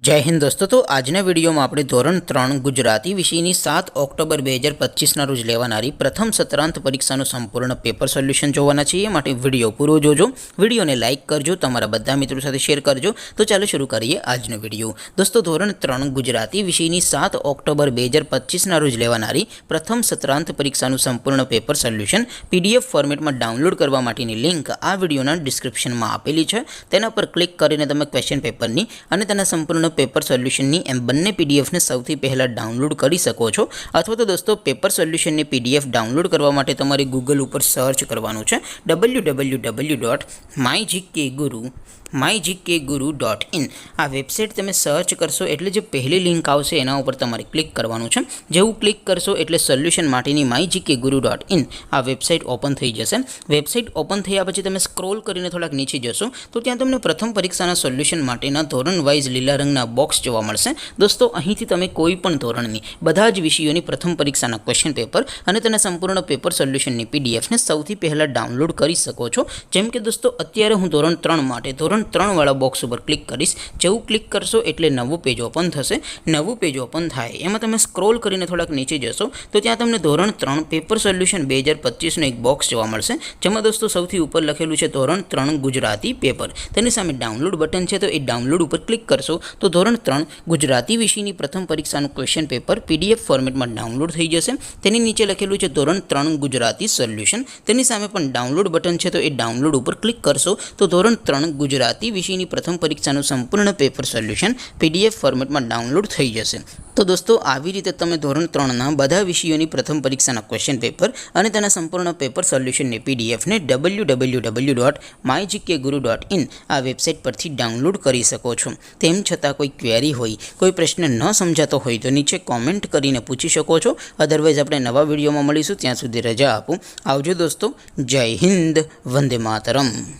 जय हिंद दोस्तों। तो आजना वीडियो में આપણે ધોરણ 3 ગુજરાતી વિષયની 7 ઓક્ટોબર 2025 ના રોજ લેવાનારી પ્રથમ સત્રાંત પરીક્ષાનું સંપૂર્ણ પેપર સોલ્યુશન જોવાના છીએ। માટે વિડિયો પૂરો જોજો, વિડિયોને લાઈક કરજો, તમારા બધા મિત્રો સાથે શેર કરજો। તો ચાલો શરૂ કરીએ આજનો વિડિયો। દોસ્તો ધોરણ 3 ગુજરાતી વિષયની 7 ઓક્ટોબર 2025 ના રોજ લેવાનારી પ્રથમ સત્રાંત પરીક્ષાનું સંપૂર્ણ પેપર સોલ્યુશન PDF ફોર્મેટમાં ડાઉનલોડ કરવા માટેની લિંક આ વિડિયોના ડિસ્ક્રિપ્શનમાં આપેલી છે। તેના પર ક્લિક કરીને તમે ક્વેશ્ચન પેપરની અને તેના સંપૂર્ણ पेपर सोल्यूशन एम बने पीडीएफ ने सौथी पहला डाउनलॉड करी सको छो। अथवा तो दोस्तों पेपर सोल्यूशन ने पीडीएफ डाउनलॉड करवा माटे तमारे गूगल पर सर्च करवानुं छे www.mygkguru.in। आ वेबसाइट तमे सर्च करशो एटले जे पहली लिंक आवशे एना उपर तमारे क्लिक करवानुं छे। जेवुं क्लिक करशो एटले सोल्यूशन माटेनी mygkguru.in आ वेबसाइट ओपन थई जशे। वेबसाइट ओपन थया पछी तमे स्क्रॉल करीने थोड़ाक नीचे जशो तो त्यां तमने प्रथम परीक्षाना सोल्यूशन माटेना धोरण वाइज लीला रंगना बॉक्स जोवा मळशे। दोस्तों અહીંથી તમે કોઈ પણ ધોરણની બધા જ વિષયોની પ્રથમ પરીક્ષાના ક્વેશ્ચન પેપર અને તેના સંપૂર્ણ પેપર સોલ્યુશનની પીડીએફ ને સૌથી પહેલા ડાઉનલોડ કરી શકો છો। જેમ કે દોસ્તો અત્યારે હું ધોરણ 3 માટે ધોરણ 3 વાળા બોક્સ ઉપર ક્લિક કરીશ। જેવું ક્લિક કરશો એટલે નવું પેજ ઓપન થશે। નવું પેજ ઓપન થાય એમાં તમે સ્ક્રોલ કરીને થોડાક નીચે જશો તો ત્યાં તમને ધોરણ 3 પેપર સોલ્યુશન 2025 નો એક બોક્સ જોવા મળશે। જેમાં દોસ્તો સૌથી ઉપર લખેલું છે ધોરણ 3 ગુજરાતી પેપર। તેની સામે ડાઉનલોડ બટન છે તો એ ડાઉનલોડ ઉપર ક્લિક કરશો तो ધોરણ 3 ગુજરાતી વિષયની પ્રથમ પરીક્ષાનું ક્વેશ્ચન પેપર PDF ફોર્મેટમાં ડાઉનલોડ થઈ જશે। તેની નીચે લખેલું છે ધોરણ 3 ગુજરાતી સોલ્યુશન। તેની સામે પણ ડાઉનલોડ બટન છે તો એ ડાઉનલોડ ઉપર ક્લિક કરશો તો ધોરણ 3 ગુજરાતી વિષયની પ્રથમ પરીક્ષાનું સંપૂર્ણ પેપર સોલ્યુશન PDF ફોર્મેટમાં ડાઉનલોડ થઈ જશે। तो दोस्तों આવી રીતે તમે ધોરણ 3 ના બધા વિષયોની પ્રથમ પરીક્ષાના ક્વેશ્ચન પેપર અને તેના સંપૂર્ણ પેપર સોલ્યુશનની PDF ને www.mygkguru.in આ વેબસાઇટ પરથી ડાઉનલોડ કરી શકો છો। તેમ છતાં કોઈ ક્વેરી હોય, કોઈ પ્રશ્ન ન સમજાતો હોય તો નીચે કોમેન્ટ કરીને પૂછી શકો છો। અધરવાઇઝ આપણે નવા વિડીયોમાં મળીશું, ત્યાં સુધી રજા આપો। આવજો દોસ્તો। જય હિન્દ, વંદે માતરમ।